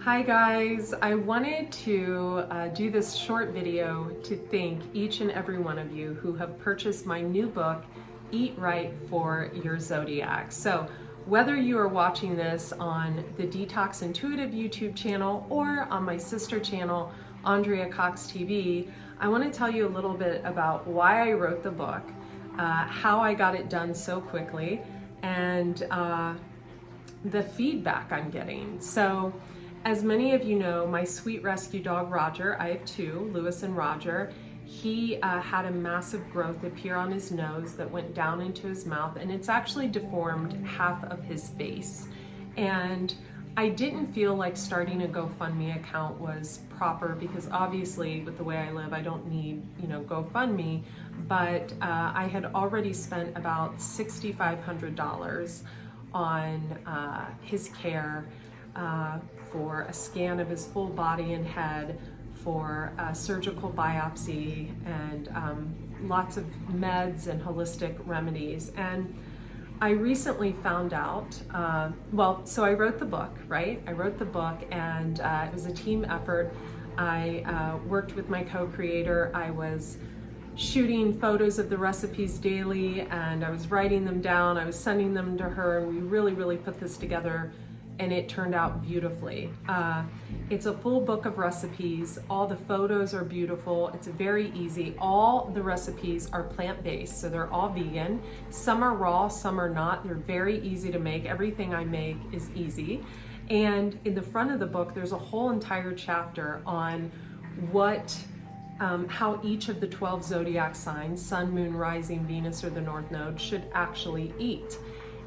Hi guys, I wanted to do this short video to thank each and every one of you who have purchased my new book, Eat Right for Your Zodiac. So whether you are watching this on the DETOX Intuitive YouTube channel or on my sister channel, Andrea Cox TV, I want to tell you a little bit about why I wrote the book, how I got it done so quickly, and the feedback I'm getting. So, as many of you know, my sweet rescue dog Roger, I have two, Lewis and Roger, he had a massive growth appear on his nose that went down into his mouth, and it's actually deformed half of his face. And I didn't feel like starting a GoFundMe account was proper because obviously with the way I live, I don't need, GoFundMe, but I had already spent about $6,500 on his care, for a scan of his full body and head, for a surgical biopsy, and lots of meds and holistic remedies. And I recently found out, so I wrote the book, right? I wrote the book, and it was a team effort. I worked with my co-creator. I was shooting photos of the recipes daily, and I was writing them down. I was sending them to her, and we really put this together, and it turned out beautifully. It's a full book of recipes. All the photos are beautiful. It's very easy. All the recipes are plant-based, so they're all vegan. Some are raw, some are not. They're very easy to make. Everything I make is easy. And in the front of the book, there's a whole entire chapter on how each of the 12 zodiac signs, Sun, Moon, Rising, Venus, or the North Node, should actually eat.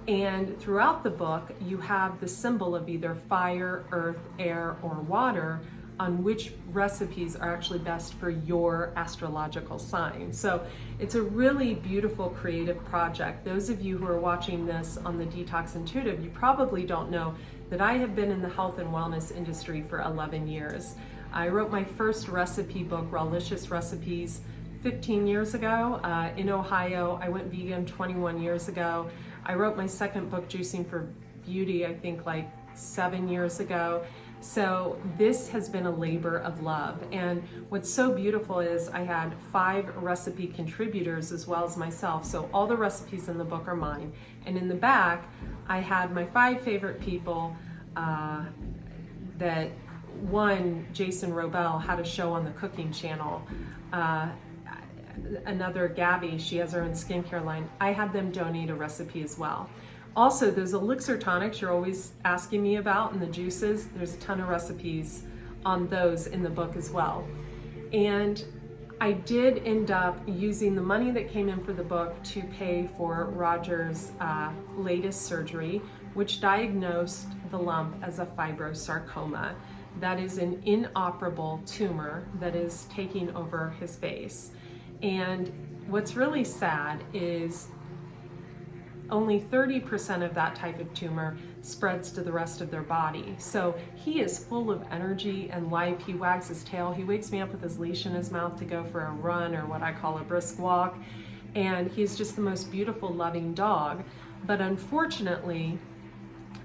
And throughout the book, you have the symbol of either fire, earth, air, or water on which recipes are actually best for your astrological sign. So it's a really beautiful creative project. Those of you who are watching this on the DETOX Intuitive, you probably don't know that I have been in the health and wellness industry for 11 years. I wrote my first recipe book, Rawlicious Recipes, 15 years ago in Ohio. I went vegan 21 years ago. I wrote my second book, Juicing for Beauty, I think like 7 years ago. So this has been a labor of love. And what's so beautiful is I had 5 recipe contributors as well as myself. So all the recipes in the book are mine. And in the back, I had my 5 favorite people that one, Jason Robel, had a show on the cooking channel. Another, Gabby, she has her own skincare line. I had them donate a recipe as well. Also, those elixir tonics you're always asking me about, and the juices, there's a ton of recipes on those in the book as well. And I did end up using the money that came in for the book to pay for Roger's latest surgery, which diagnosed the lump as a fibrosarcoma. That is an inoperable tumor that is taking over his face. And what's really sad is only 30% of that type of tumor spreads to the rest of their body. So he is full of energy and life. He wags his tail. He wakes me up with his leash in his mouth to go for a run, or what I call a brisk walk. And he's just the most beautiful, loving dog. But unfortunately,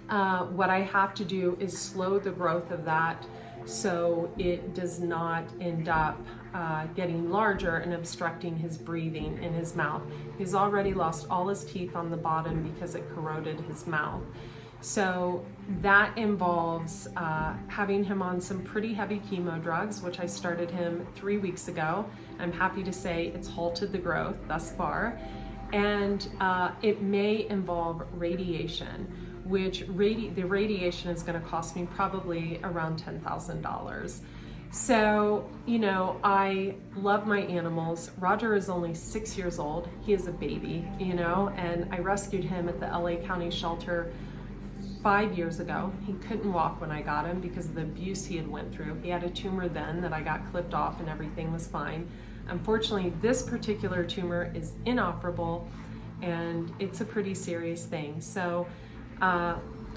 what I have to do is slow the growth of that so it does not end up getting larger and obstructing his breathing in his mouth. He's already lost all his teeth on the bottom because it corroded his mouth. So that involves having him on some pretty heavy chemo drugs, which I started him 3 weeks ago. I'm happy to say it's halted the growth thus far. And it may involve radiation, which the radiation is going to cost me probably around $10,000. So, I love my animals. Roger is only 6 years old. He is a baby, and I rescued him at the LA County shelter 5 years ago. He couldn't walk when I got him because of the abuse he had went through. He had a tumor then that I got clipped off and everything was fine. Unfortunately, this particular tumor is inoperable, and it's a pretty serious thing. So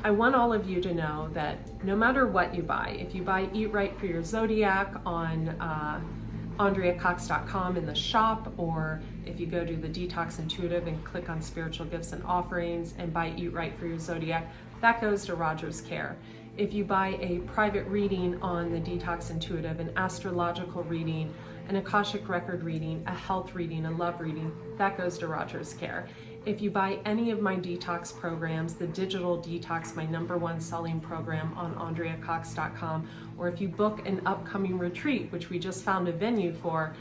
I want all of you to know that no matter what you buy, if you buy Eat Right for Your Zodiac on AndreaCox.com in the shop, or if you go to the DETOX Intuitive and click on Spiritual Gifts and Offerings and buy Eat Right for Your Zodiac, that goes to Roger's care. If you buy a private reading on the Detox Intuitive, an astrological reading, an Akashic record reading, a health reading, a love reading, that goes to Roger's Care. If you buy any of my detox programs, the Digital Detox, my #1 selling program on AndreaCox.com, or if you book an upcoming retreat, which we just found a venue for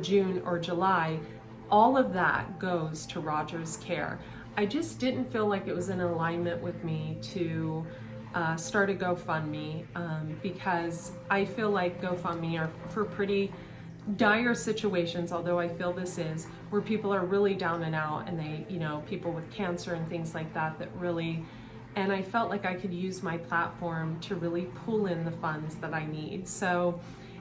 June or July, all of that goes to Roger's Care. I just didn't feel like it was in alignment with me to start a GoFundMe because I feel like GoFundMe are for pretty dire situations, although I feel this is, where people are really down and out, and they, people with cancer and things like that really, and I felt like I could use my platform to really pull in the funds that I need. So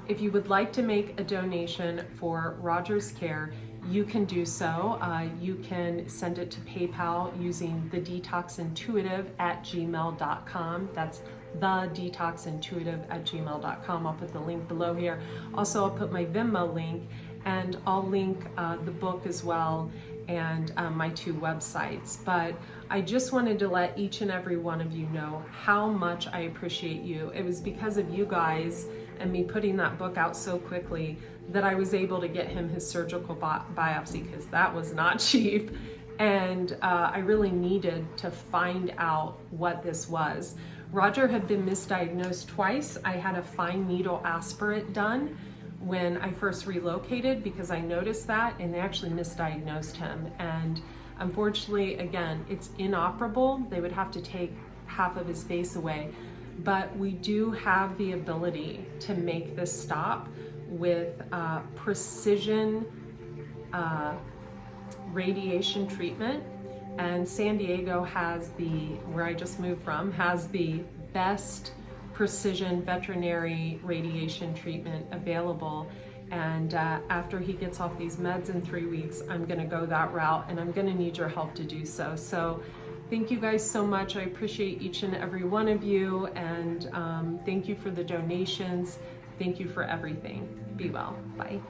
if you would like to make a donation for Roger's Care, you can do so. You can send it to PayPal using thedetoxintuitive@gmail.com. That's thedetoxintuitive@gmail.com. I'll put the link below here. Also, I'll put my Venmo link, and I'll link the book as well, and my 2 websites. But I just wanted to let each and every one of you know how much I appreciate you. It was because of you guys and me putting that book out so quickly that I was able to get him his surgical biopsy, because that was not cheap. And I really needed to find out what this was. Roger had been misdiagnosed twice. I had a fine needle aspirate done when I first relocated because I noticed that, and they actually misdiagnosed him. And unfortunately, again, it's inoperable. They would have to take half of his face away. But we do have the ability to make this stop with precision radiation treatment. And San Diego has where I just moved from, has the best precision veterinary radiation treatment available. And after he gets off these meds in 3 weeks, I'm gonna go that route, and I'm gonna need your help to do so. So thank you guys so much. I appreciate each and every one of you, and thank you for the donations. Thank you for everything. Be well. Bye.